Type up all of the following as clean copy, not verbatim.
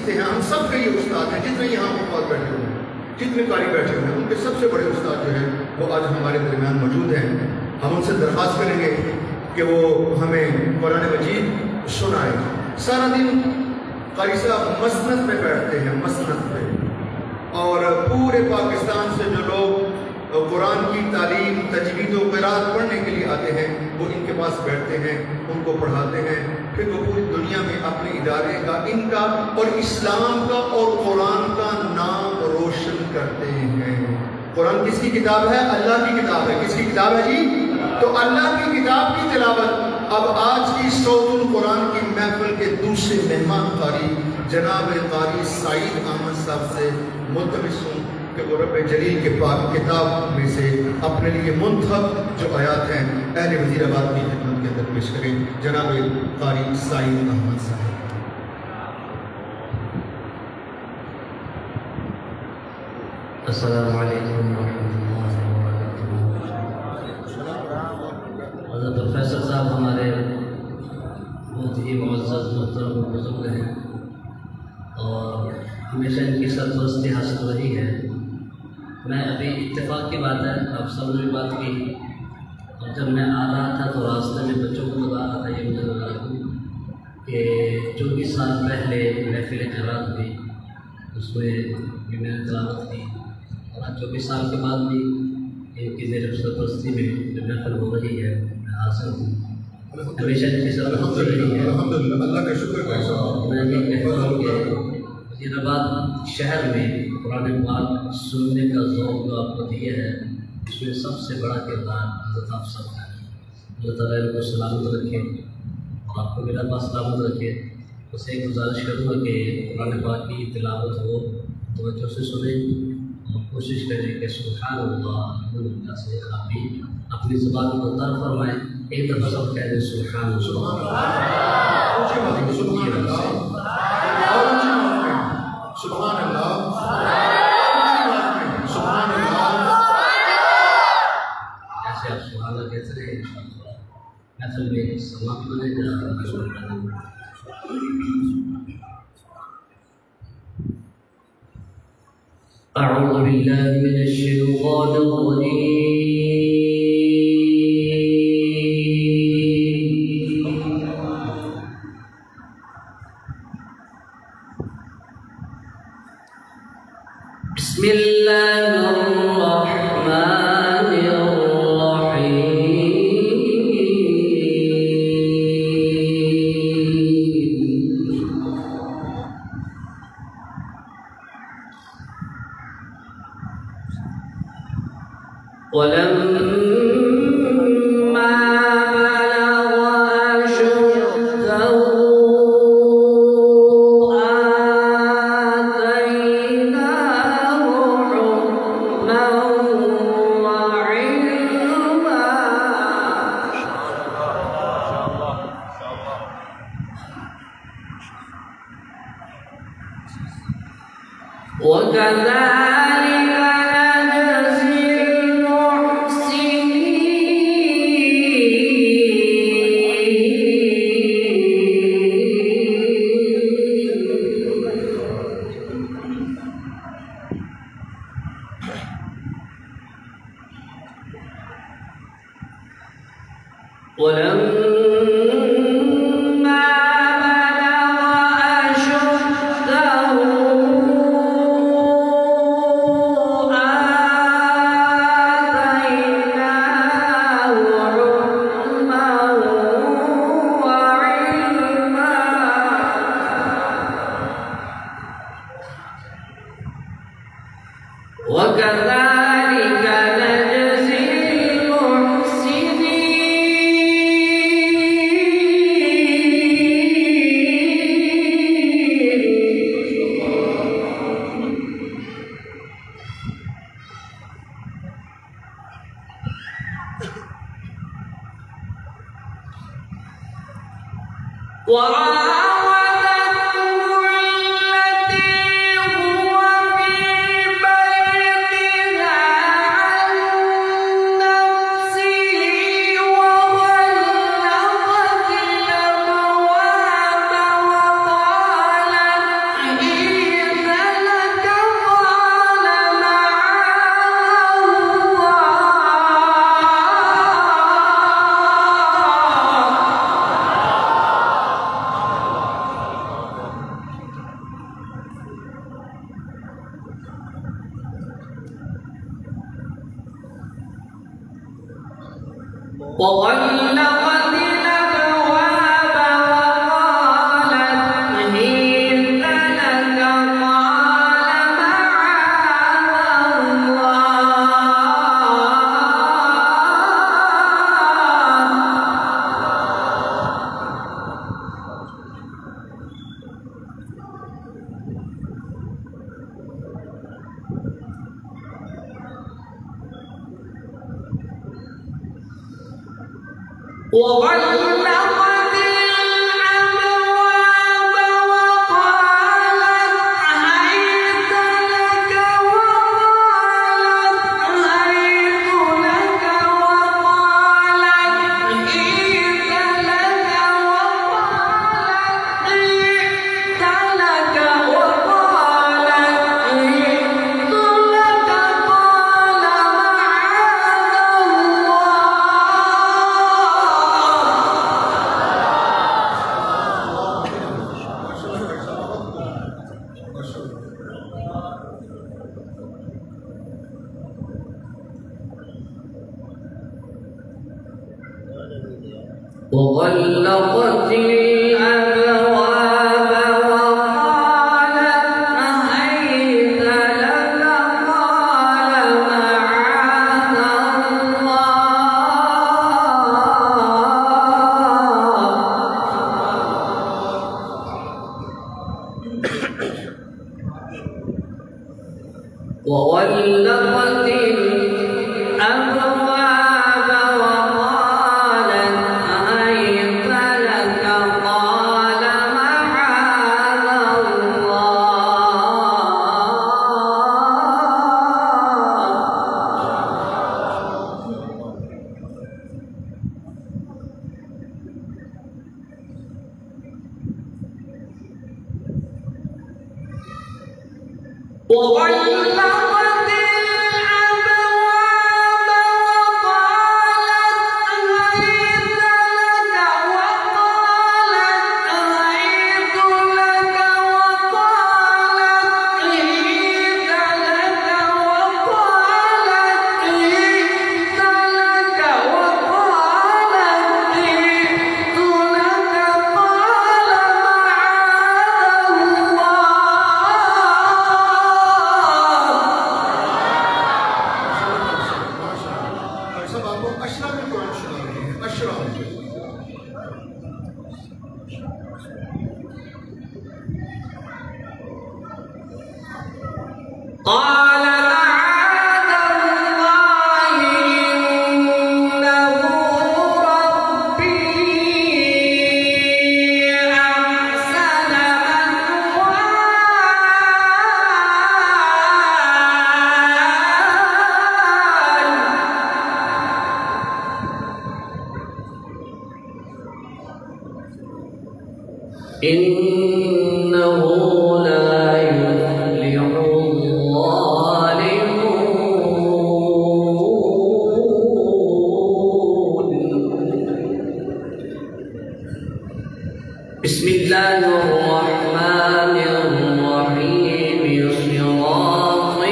سیکھتے ہیں. ہم سب کے یہ استاد ہیں جتنے یہاں حفاظ بیٹھے ہوئے ہیں, جتنے قاری بیٹھے ہوئے ہیں, ان کے سب سے بڑے استاد جو ہیں وہ آج ہمارے درمیان موجود ہیں. ہم ان سے درخواست کریں گے کہ وہ ہمیں قرآن مجید سنائیں. سارا دن قاری صاحب مسند پہ بیٹھتے ہیں, مسند پہ, اور پورے پاکستان سے جو لوگ قرآن کی تعلیم, تجوید و قرات پڑھنے کے لیے آتے ہیں وہ ان کے پاس بیٹھتے ہیں, ان کو پڑھاتے ہیں. پھر وہ پوری دنیا میں اپنے ادارے کا, ان کا اور اسلام کا اور قرآن کا نام روشن کرتے ہیں. قرآن کس کی کتاب ہے؟ اللہ کی کتاب ہے. کس کی کتاب ہے جی؟ تو اللہ کی کتاب کی تلاوت. اب آج کی صوت القرآن کی محفل کے دوسرے مہمان قاری جناب قاری سعید احمد صاحب سے ملتمس ہوں کہ وہ رب جلیل کے پاک کتاب میں سے اپنے لیے منتخب جو آیات ہیں اہل وزیر آباد کی خدمت کے اندر پیش کریں. جناب قاری سعید احمد صاحب. السلام علیکم ورحمۃ اللہ وبرکاتہ. حضرت پروفیسر صاحب ہمارے بہت ہی معزز محترم بزرگ ہیں اور ہمیشہ ان کی سرپرستی حاصل رہی ہے. میں ابھی اتفاق کی بات ہے, آپ سب نے بات کی, اور جب میں آ رہا تھا تو راستے میں بچوں کو بتا رہا تھا, یہ مجھے بتا رہا ہوں کہ 24 سال پہلے محفل قرات ہوئی, اس میں بھی میں نے تلاوت کی, اور 24 سال کے بعد بھی ان کی زیر سرپرستی میں جو محفل ہو رہی ہے میں حاصل ہوں. ہمیشہ ان کی سرپرستی رہی ہے. اللہ کا شکر ہے. میں بھی کہتا ہوں کہ وزیر آباد شہر میں قرآن پاک سننے کا ذوق جو آپ کو دیا ہے, اس میں سب سے بڑا کردار حضرت آپ سب کا ہے. اللہ تعالیٰ ان کو سلامت رکھے اور آپ کو میرا پاس سلامت رکھے. اس سے ایک گزارش کروں گا کہ قرآن پاک کی تلاوت ہو توجہ سے سنیں اور کوشش کریں کہ سبحان اللہ الحمدللہ سے آپ بھی اپنی زبان کو تر فرمائیں. ایک دفعہ سب کہہ دیں سبحان سبحان اللہ, سبحان اللہ. ایسے آپ سبحان اللہ کہتے رہے محفل میں سماپت ہونے جا رہا ہے. أعوذ بالله من الشيطان الرجيم. بسم الله الرحمن الرحيم. ولما بلغ أشده آتيناه حكما وعلما. وكذلك نجزي ولما بلغ أشده آتيناه حكما وعلما. وكذلك نجزي وراودته التي هو في بيتها عن نفسه وغلقت الأبواب وقالت وغلقت الأبواب وقالت هيت لك قال معاذ الله وغلقت الأبواب وقالت هيت لك قال معاذ الله وغلقت الأبواب وقالت هيت لك وقالت هيت لك وقالت هيت لك وقالت هيت لك وقالت هيت لك قال सब आपको अशरा में कुरान सुना रहे हैं, अशरा में। قال معاذ الله إنه ربي أحسن مثواي إنه لا يفلح الظالمون. بسم الله الرحمن الرحيم صراط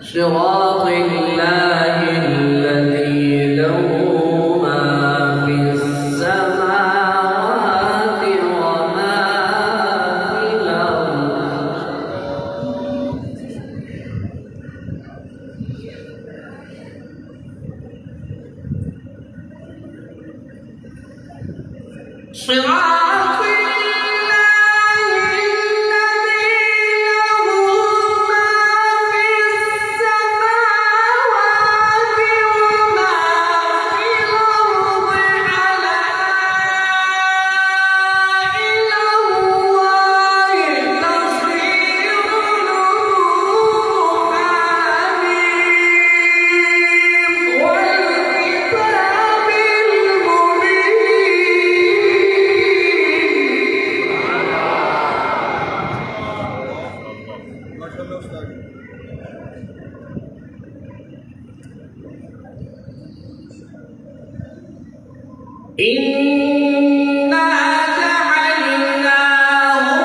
صراط الله الذي له ما في السماوات وما في الأرض. صراط إنا جعلناه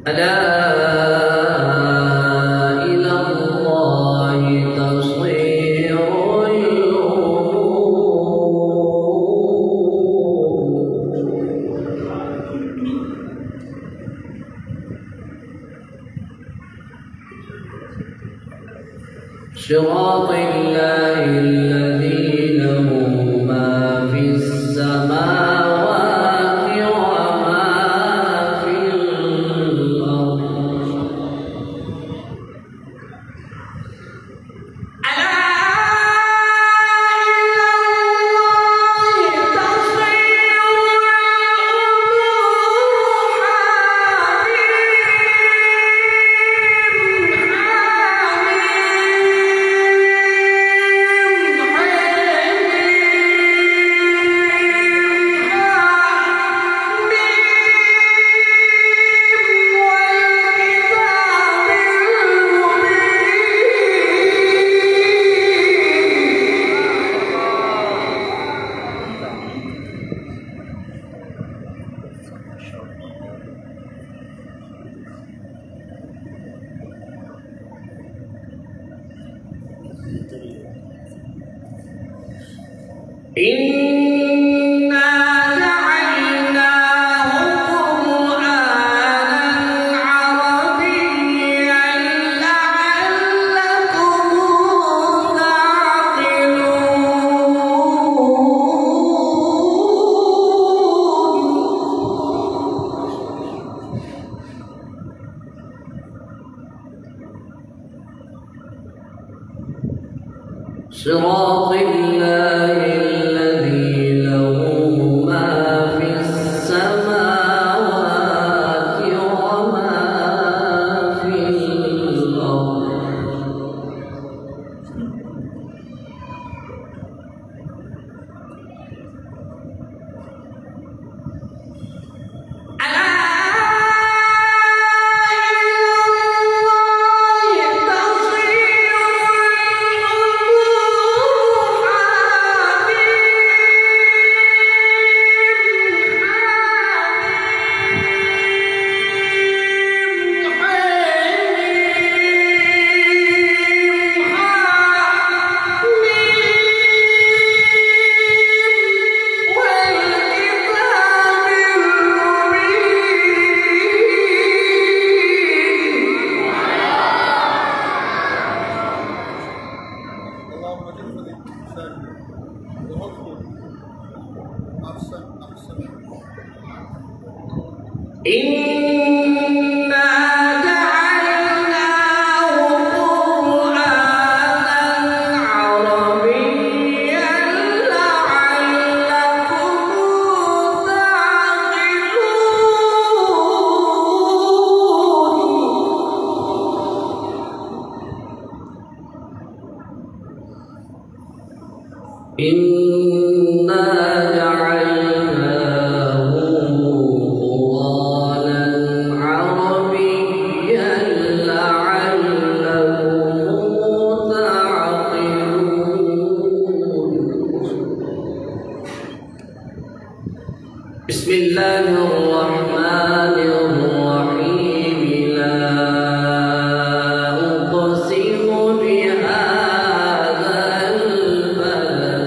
ألا إلى الله تصير صراط الله الذي له ما في السماوات وما في الأرض ألا إلى الله تصير إنا جعلناه قرآنا عربيا لعلكم تعقلون صراط الله الذي له ما في السماوات وما في الأرض إنا جعلناه قرآنا عربيا لعلكم تعقلون إنا جعلناه قرآنا عربيا لعلكم تعقلون بسم الله الرحمن الرحيم لا أقسم بهذا البلد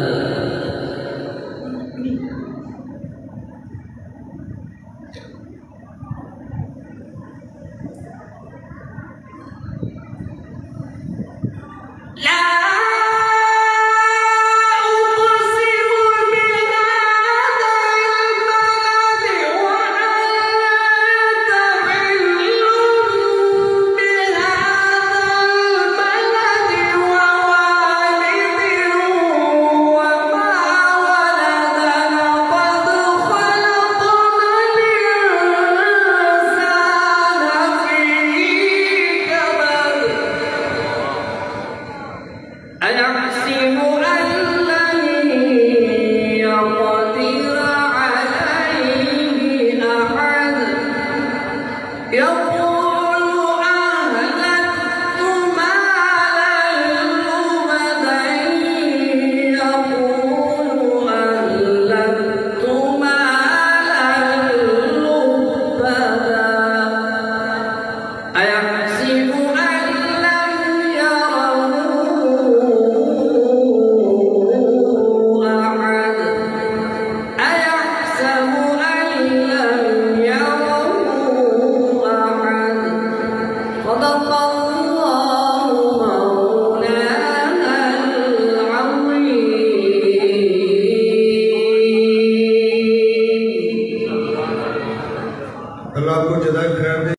لا أقسم بهذا البلد وأنت حل بهذا البلد ووالد وما ولد لقد خلقنا الإنسان في كبد أيحسب أن لن يقدر عليه أحد